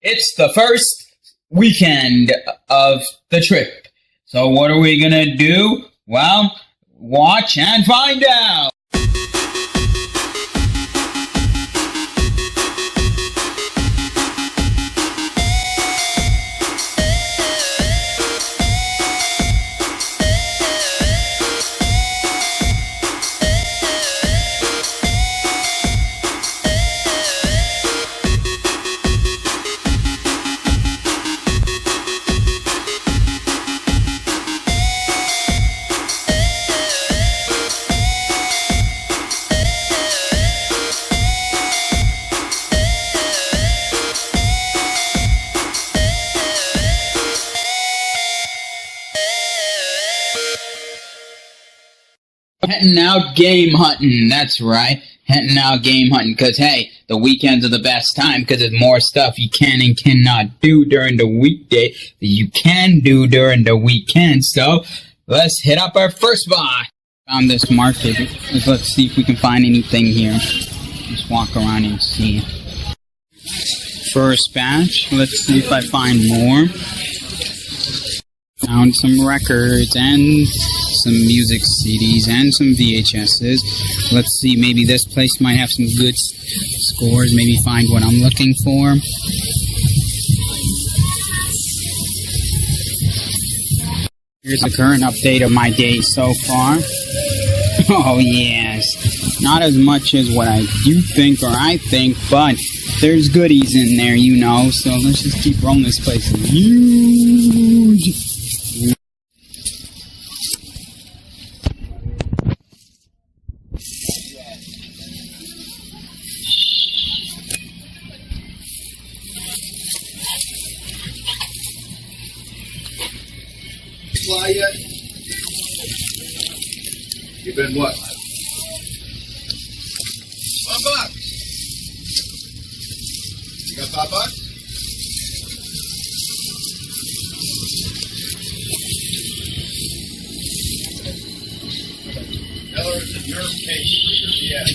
It's the first weekend of the trip. So what are we gonna do? Well, watch and find out! Heading out game hunting, that's right. Heading out game hunting, because hey, the weekends are the best time because there's more stuff you can and cannot do during the weekday that you can do during the weekend. So, let's hit up our first spot. Found this market. Let's see if we can find anything here. Just walk around and see. First batch. Let's see if I find more. Found some records and some music CDs and some VHSs. Let's see, maybe this place might have some good scores. Maybe find what I'm looking for. Here's the current update of my day so far. Oh yes, not as much as what I do think or I think, but there's goodies in there, you know. So let's just keep rolling. This place is huge. Fly yet? You been what? $1. You got $5? Tell her it's a nerve case. Yeah.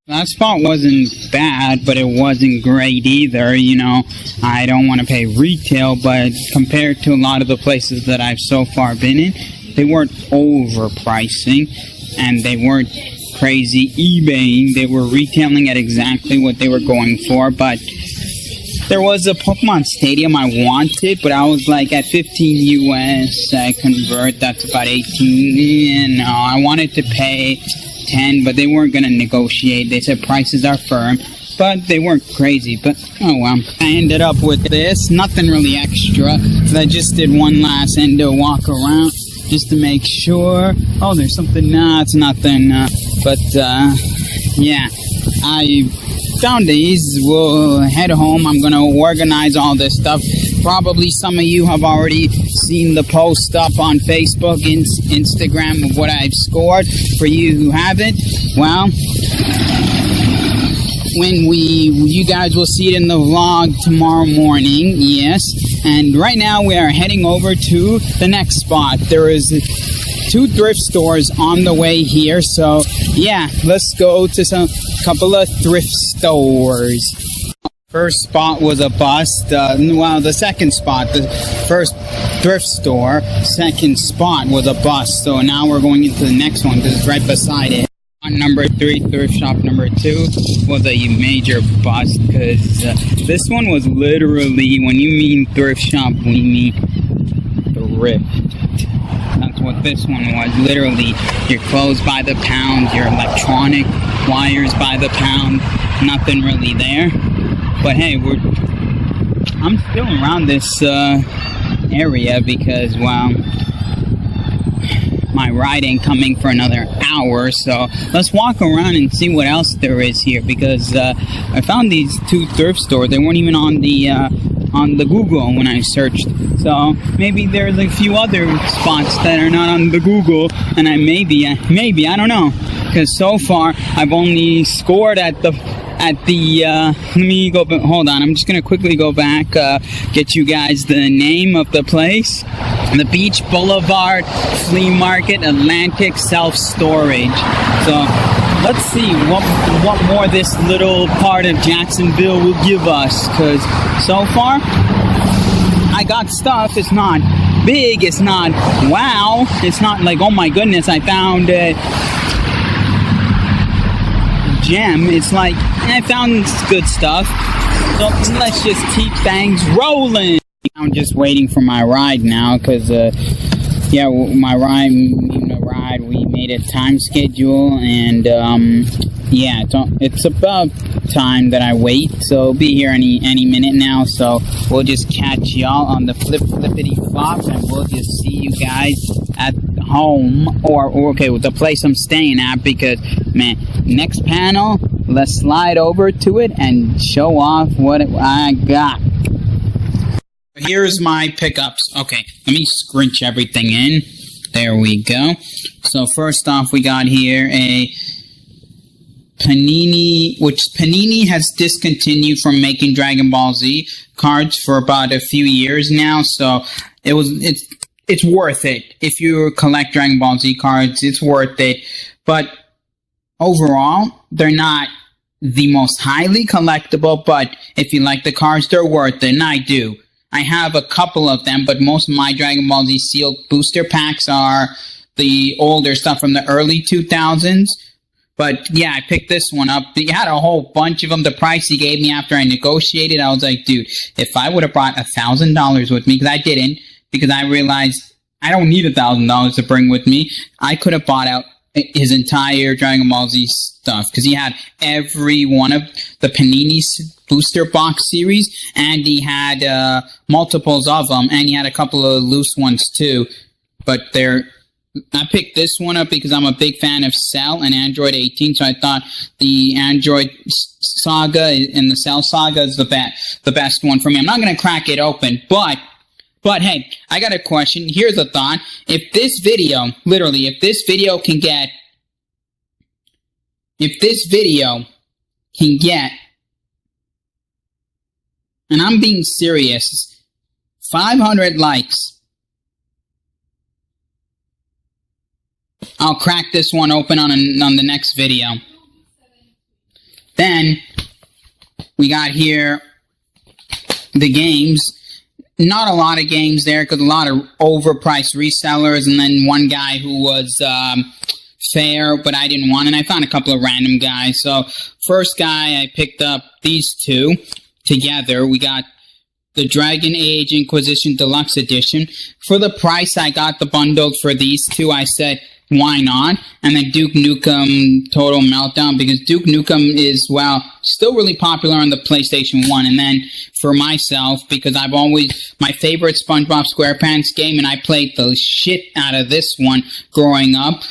That spot wasn't bad, but it wasn't great either, you know. I don't want to pay retail, but compared to a lot of the places that I've so far been in, they weren't overpricing, and they weren't crazy eBaying. They were retailing at exactly what they were going for, but there was a Pokemon Stadium I wanted, but I was like, at 15 US, I convert, that's about 18, and I wanted to pay 10, but they weren't going to negotiate. They said prices are firm, but they weren't crazy. But oh well, I ended up with this. Nothing really extra. I just did one last endo walk around just to make sure. Oh, there's something. Nah, it's nothing. But yeah, I found these. We'll head home. I'm gonna organize all this stuff. Probably some of you have already seen the post up on Facebook and Instagram of what I've scored. For you who haven't, well, you guys will see it in the vlog tomorrow morning, yes. And right now we are heading over to the next spot. There is 2 thrift stores on the way here, so yeah, let's go to some couple of thrift stores. First spot was a bust. Well, the second spot, the first thrift store, second spot was a bust. So now we're going into the next one because it's right beside it. On number 3, thrift shop number 2 was a major bust because this one was literally, when you mean thrift shop, we mean thrift. That's what this one was. Literally, your clothes by the pound, your electronic wires by the pound. Nothing really there. But hey, I'm still around this area because, well, my ride ain't coming for another hour, so let's walk around and see what else there is here, because I found these 2 thrift stores. They weren't even on the on the Google when I searched. So maybe there's a few other spots that are not on the Google, and maybe I don't know, because so far I've only scored at the let me go, hold on, I'm just gonna quickly go back, get you guys the name of the place. The Beach Boulevard Flea Market Atlantic Self-Storage. So let's see what more this little part of Jacksonville will give us, because so far I got stuff. It's not big, it's not wow, it's not like, oh my goodness, I found a gem. It's like, I found good stuff. So let's just keep things rolling. I'm just waiting for my ride now, because yeah, my ride, we made a time schedule, and yeah, it's about time that I wait, so it'll be here any minute now. So we'll just catch y'all on the flippity flop, and we'll just see you guys at home, or okay, with the place I'm staying at, because man, next panel, let's slide over to it and show off what I got. Here's my pickups. Okay, let me scrunch everything in. There we go. So first off, we got here a Panini, which Panini has discontinued from making Dragon Ball Z cards for about a few years now. So it's worth it. If you collect Dragon Ball Z cards, it's worth it. But overall, they're not the most highly collectible, but if you like the cards, they're worth it, and I do. I have a couple of them, but most of my Dragon Ball Z sealed booster packs are the older stuff from the early 2000s. But yeah, I picked this one up. He had a whole bunch of them. The price he gave me after I negotiated, I was like, dude, if I would have brought $1,000 with me, because I didn't, because I realized I don't need $1,000 to bring with me, I could have bought out his entire Dragon Ball Z stuff, because he had every one of the Panini booster box series, and he had multiples of them, and he had a couple of loose ones too. But I picked this one up because I'm a big fan of Cell and Android 18, so I thought the Android saga and the Cell saga is the best one for me. I'm not going to crack it open, but hey, I got a question. Here's a thought. If this video, literally, if this video can get, and I'm being serious, 500 likes, I'll crack this one open on the next video. Then we got here the games. Not a lot of games there, because a lot of overpriced resellers, and then one guy who was fair, but I didn't want, and I found a couple of random guys. So first guy, I picked up these two together. We got the Dragon Age Inquisition Deluxe Edition. For the price I got the bundled for these two, I said, why not? And then Duke Nukem Total Meltdown, because Duke Nukem is, well, still really popular on the PlayStation 1. And then for myself, because I've always, my favorite SpongeBob SquarePants game, and I played the shit out of this one growing up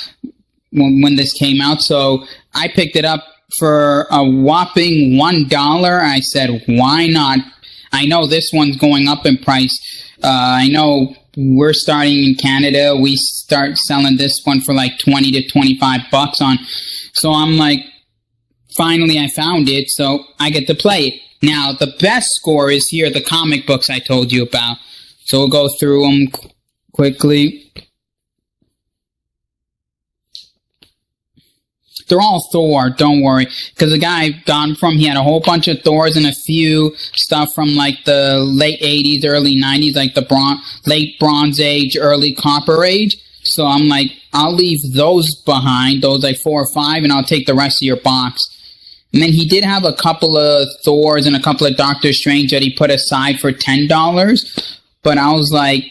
when this came out. So I picked it up for a whopping $1. I said, why not? I know this one's going up in price. I know we're starting in Canada. We start selling this one for like 20 to 25 bucks on. So I'm like, finally I found it, so I get to play it. Now, the best score is here, the comic books I told you about. So we'll go through them quickly. They're all Thor, don't worry. Because the guy I got them from, he had a whole bunch of Thors and a few stuff from like the late 80s, early 90s, like the late Bronze Age, early Copper Age. So I'm like, I'll leave those behind, those like 4 or 5, and I'll take the rest of your box. And then he did have a couple of Thors and a couple of Doctor Strange that he put aside for $10. But I was like,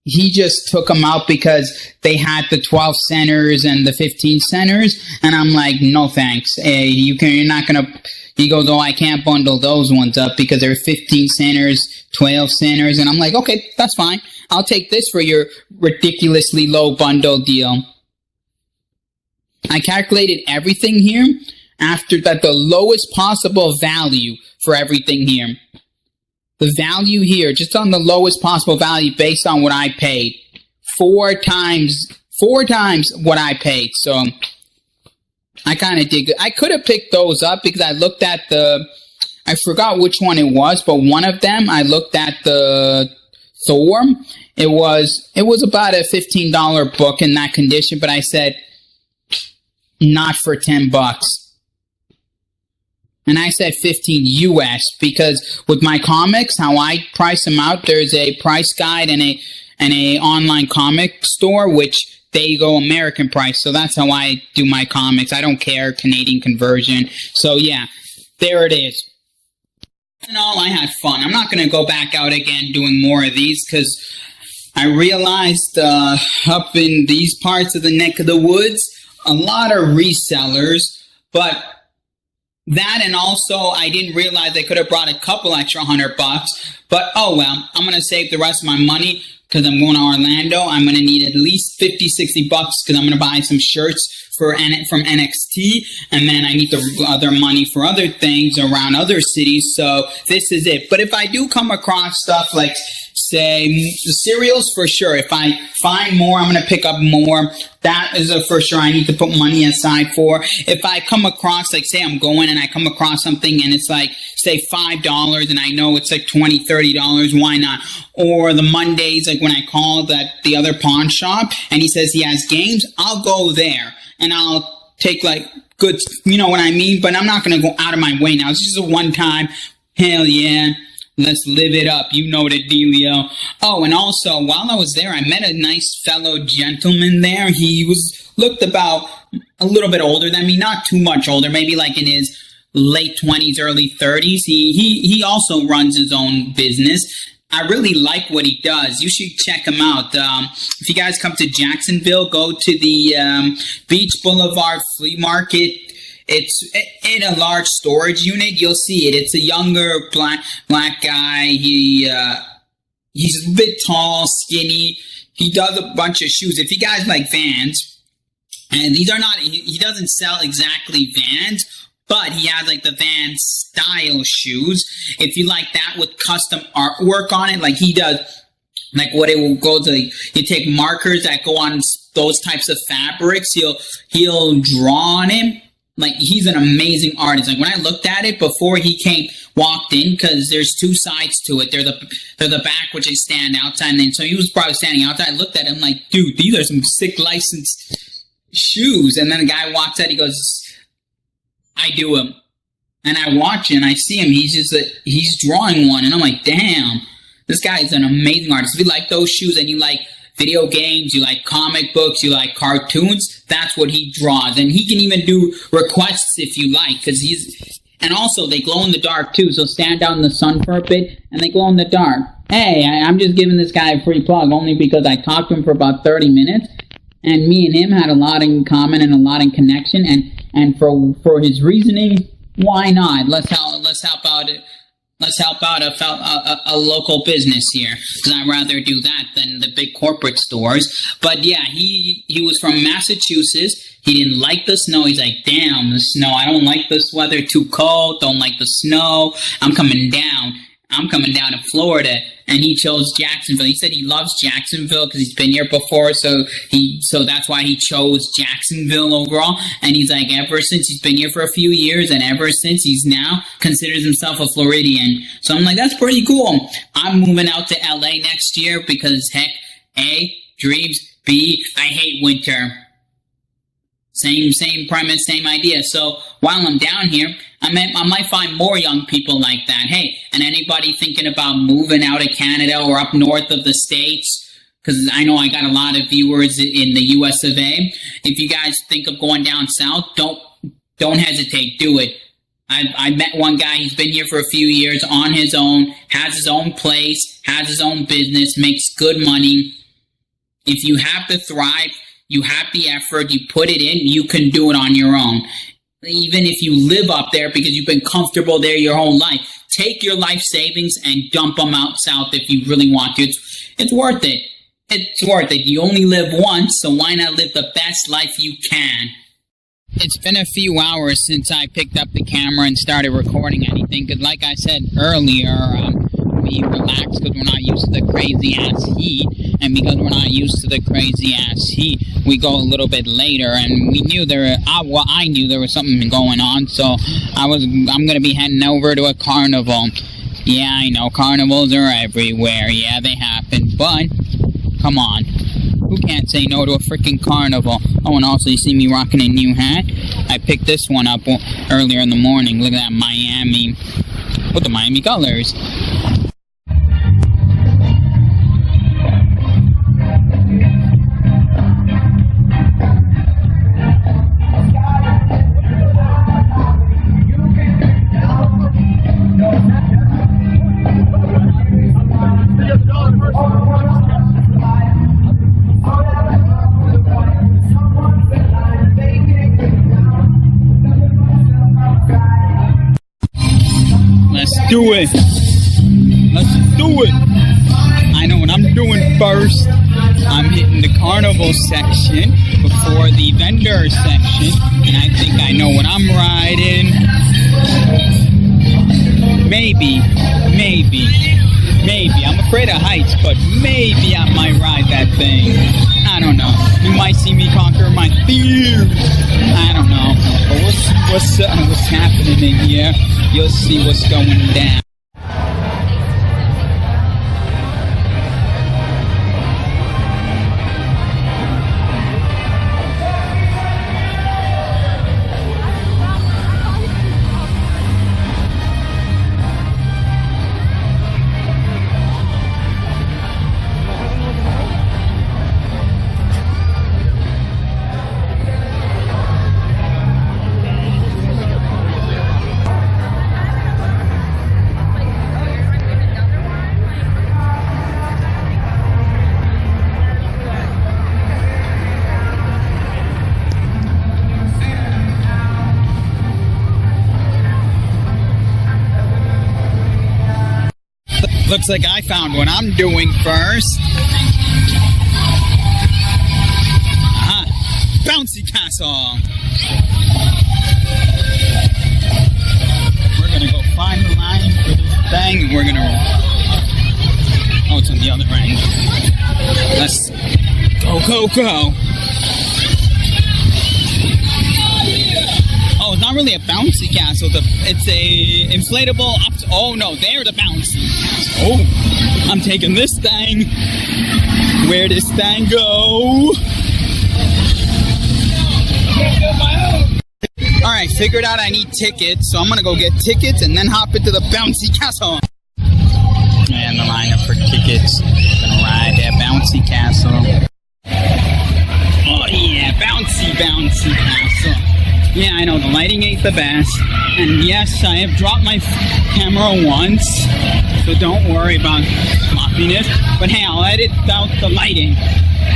he just took them out because they had the 12 centers and the 15 centers, and I'm like, no thanks. You're not gonna. He goes, oh, I can't bundle those ones up because they're 15 centers, 12 centers, and I'm like, okay, that's fine. I'll take this for your ridiculously low bundle deal. I calculated everything here after that, the lowest possible value for everything here. The value here, just on the lowest possible value based on what I paid. Four times what I paid. So I kind of dig it. I could have picked those up because I looked at I forgot which one it was, but one of them, I looked at the Thor. It was about a $15 book in that condition, but I said, not for $10. And I said 15 US because with my comics, how I price them out, there's a price guide and a online comic store, which they go American price. So that's how I do my comics. I don't care Canadian conversion. So yeah, there it is. In all, I had fun. I'm not going to go back out again doing more of these because I realized up in these parts of the neck of the woods, a lot of resellers, but that, and also I didn't realize I could have brought a couple extra $100, but oh well, I'm going to save the rest of my money because I'm going to Orlando. I'm going to need at least $50-$60 because I'm going to buy some shirts from NXT, and then I need the other money for other things around other cities, so this is it. But if I do come across stuff like, say, the cereals, for sure. If I find more, I'm going to pick up more. That is a for sure I need to put money aside for. If I come across, like, say I'm going and I come across something and it's like, say, $5 and I know it's like $20, $30, why not? Or the Mondays, like when I call the other pawn shop and he says he has games, I'll go there and I'll take like good, you know what I mean? But I'm not going to go out of my way now. It's just a one time, hell yeah. Let's live it up. You know the dealio. Oh, and also, while I was there, I met a nice fellow gentleman there. He looked about a little bit older than me, not too much older, maybe like in his late 20s, early 30s. He also runs his own business. I really like what he does. You should check him out. If you guys come to Jacksonville, go to the Beach Boulevard Flea Market. It's in a large storage unit. You'll see it. It's a younger black guy. He's a bit tall, skinny. He does a bunch of shoes. If you guys like Vans, and these are not, he doesn't sell exactly Vans, but he has like the Vans style shoes. If you like that with custom artwork on it, like he does, like what it will go to, you take markers that go on those types of fabrics. He'll draw on him. Like, he's an amazing artist. Like, when I looked at it before he walked in, because there's two sides to it. They're the back, which is stand outside, and then, so he was probably standing outside. I looked at him like, dude, these are some sick licensed shoes. And then the guy walks out, he goes, I do them. And I watch it, and I see him, he's drawing one, and I'm like, damn, this guy is an amazing artist. If you like those shoes, and you like video games, you like comic books, you like cartoons, that's what he draws. And he can even do requests if you like, because and also they glow in the dark too, so stand out in the sun for a bit, and they glow in the dark. Hey, I'm just giving this guy a free plug, only because I talked to him for about 30 minutes, and me and him had a lot in common and a lot in connection, and for his reasoning, why not? Let's help out it. Let's help out a local business here, because I'd rather do that than the big corporate stores. But yeah, he was from Massachusetts. He didn't like the snow. He's like, damn, the snow. I don't like this weather. Too cold. Don't like the snow. I'm coming down to Florida. And he chose Jacksonville. He said he loves Jacksonville because he's been here before, so that's why he chose Jacksonville overall. And he's like, ever since he's been here for a few years, and ever since he's now considers himself a Floridian. So I'm like, that's pretty cool. I'm moving out to LA next year because heck, A, dreams, B, I hate winter. Same premise, same idea. So while I'm down here, I might find more young people like that. Hey, and anybody thinking about moving out of Canada or up north of the States, because I know I got a lot of viewers in the US of A. If you guys think of going down south, don't hesitate, do it. I met one guy, he's been here for a few years on his own, has his own place, has his own business, makes good money. If you have to thrive, you have the effort, you put it in, you can do it on your own. Even if you live up there because you've been comfortable there your whole life, take your life savings and dump them out south if you really want to. It's worth it. It's worth it. You only live once, so why not live the best life you can? It's been a few hours since I picked up the camera and started recording anything, because like I said earlier, we relax because we're not used to the crazy ass heat. And because we're not used to the crazy ass heat, we go a little bit later. And we knew I knew there was something going on, so I'm gonna be heading over to a carnival. Yeah, I know, carnivals are everywhere. Yeah, they happen, but come on. Who can't say no to a freaking carnival? Oh, and also, you see me rocking a new hat? I picked this one up earlier in the morning. Look at that Miami, with the Miami colors. Let's do it. Let's do it. I know what I'm doing first. I'm hitting the carnival section before the vendor section. And I think I know what I'm riding. Maybe. I'm afraid of heights, but maybe I might ride that thing. I don't know. You might see me conquer my fears. I don't know. But we'll see what's happening in here. You'll see what's going down. Looks like I found what I'm doing first. Aha! Bouncy castle! We're gonna go find the line for this thing, and we're gonna... Oh, it's on the other end. Let's go. Oh, it's not really a bouncy castle. It's a inflatable... Oh, no, they're the bouncy. Oh, I'm taking this thing. Where'd this thing go? Alright, figured out I need tickets, so I'm gonna go get tickets and then hop into the bouncy castle. And the lineup for tickets. Gonna ride that bouncy castle. Oh yeah, bouncy castle. Yeah, I know, the lighting ain't the best. And yes, I have dropped my camera once, so don't worry about flopiness. But hey, I'll edit out the lighting.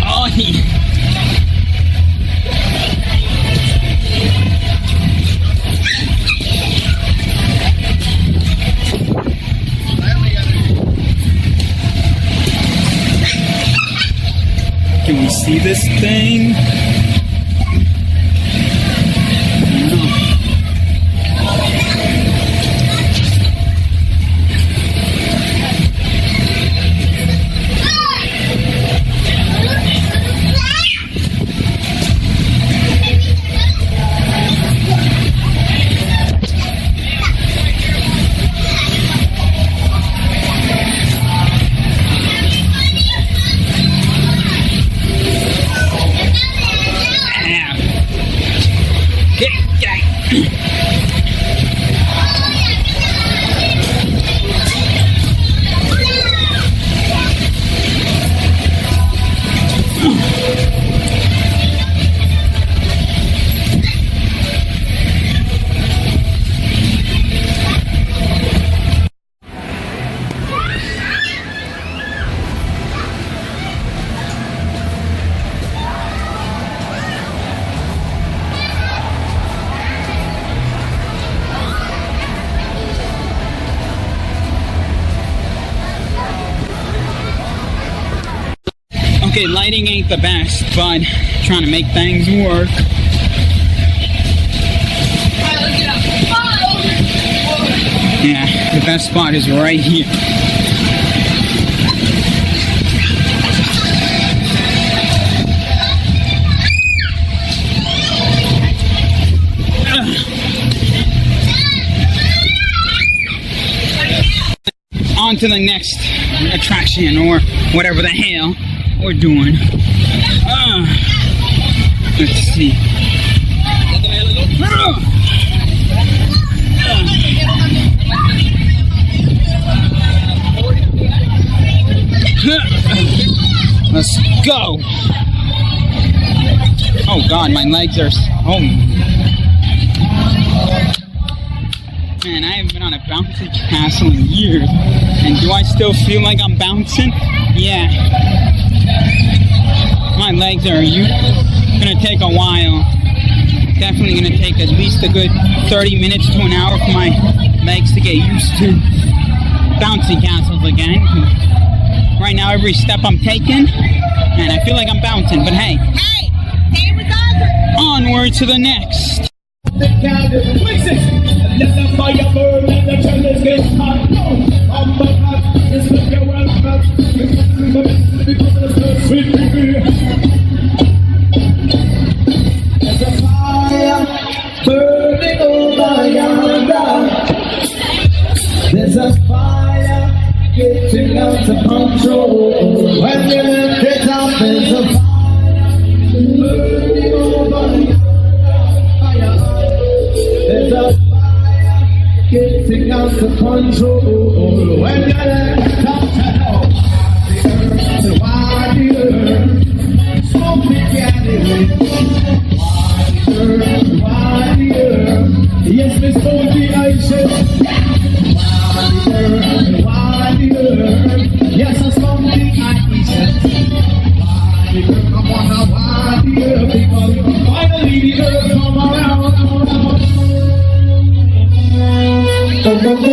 Oh yeah. Can we see this thing? Okay, lighting ain't the best, but trying to make things work. Yeah, the best spot is right here. on to the next attraction or whatever the hell we're doing. Let's see. Let's go. Oh God, my legs are. Oh man, I haven't been on a bouncy castle in years. And do I still feel like I'm bouncing? Yeah. My legs are gonna take a while. Definitely gonna take at least a good 30 minutes to an hour for my legs to get used to bouncy castles again. Right now, every step I'm taking, man, I feel like I'm bouncing. But hey, onward to the next. There's a fire burning over yonder. There's a fire getting out of control. When you look it up, there's a fire burning over yonder. There's a fire getting out of control. When you look it up, why the earth smoke together? Why the earth? Yes, Miss Sophie, I said. Why the earth? Yes, I smoke the ice. Why the earth? I wonder why the earth? Because finally the earth come around. Yeah. Come around.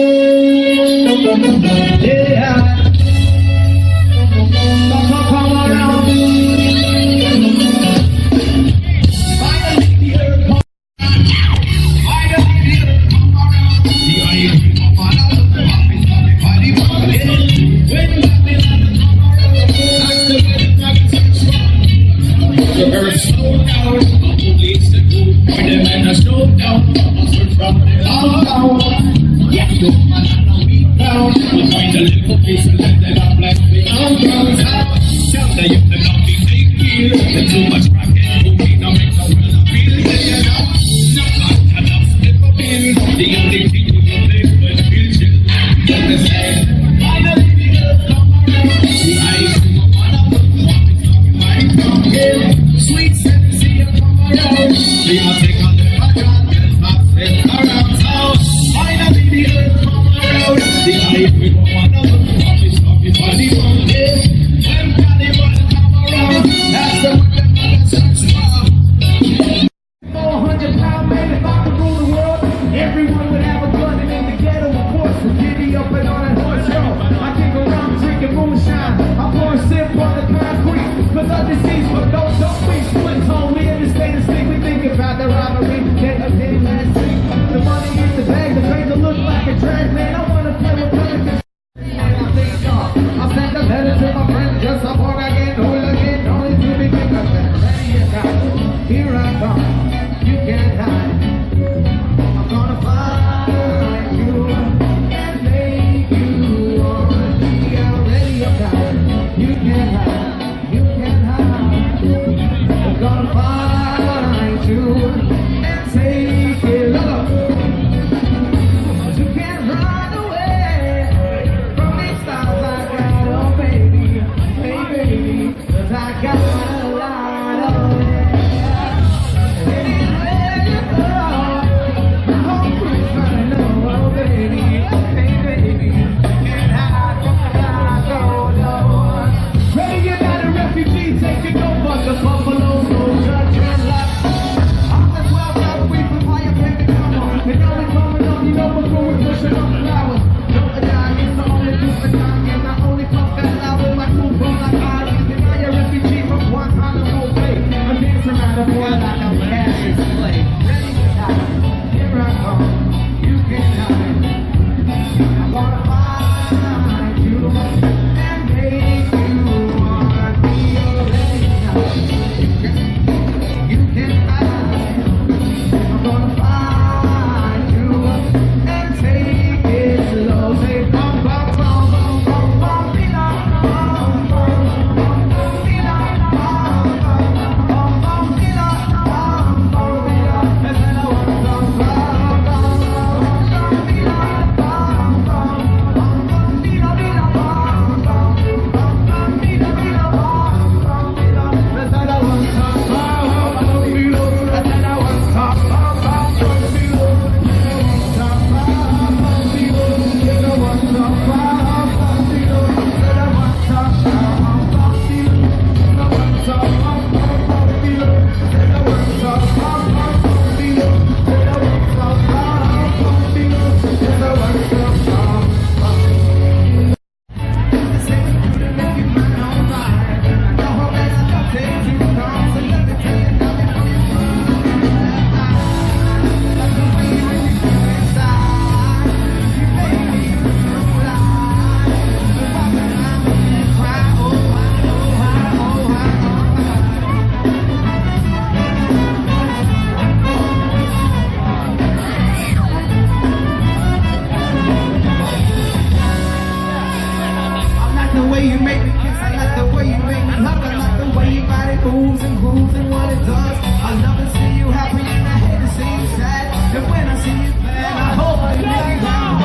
booze and booze and what it does. I love to see you happy and I hate to see you sad. And when I see you glad, I hope I get down.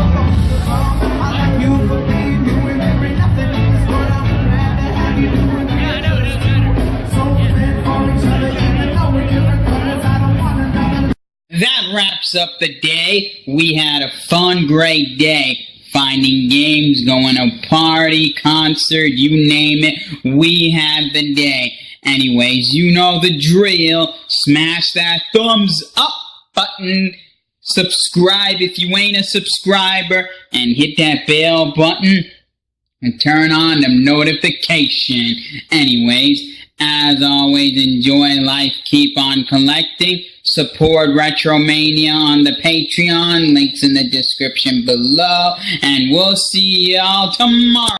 I like you for being you and every nothing in this world. I'm glad to have you doing me. So fit for each other, even though we're different colors. I don't want another. That wraps up the day. We had a fun, great day. Finding games, going to party, concert, you name it. We had the day. Anyways, you know the drill. Smash that thumbs up button. Subscribe if you ain't a subscriber. And hit that bell button. And turn on the notification. Anyways, as always, enjoy life. Keep on collecting. Support Retromania on the Patreon. Links in the description below. And we'll see y'all tomorrow.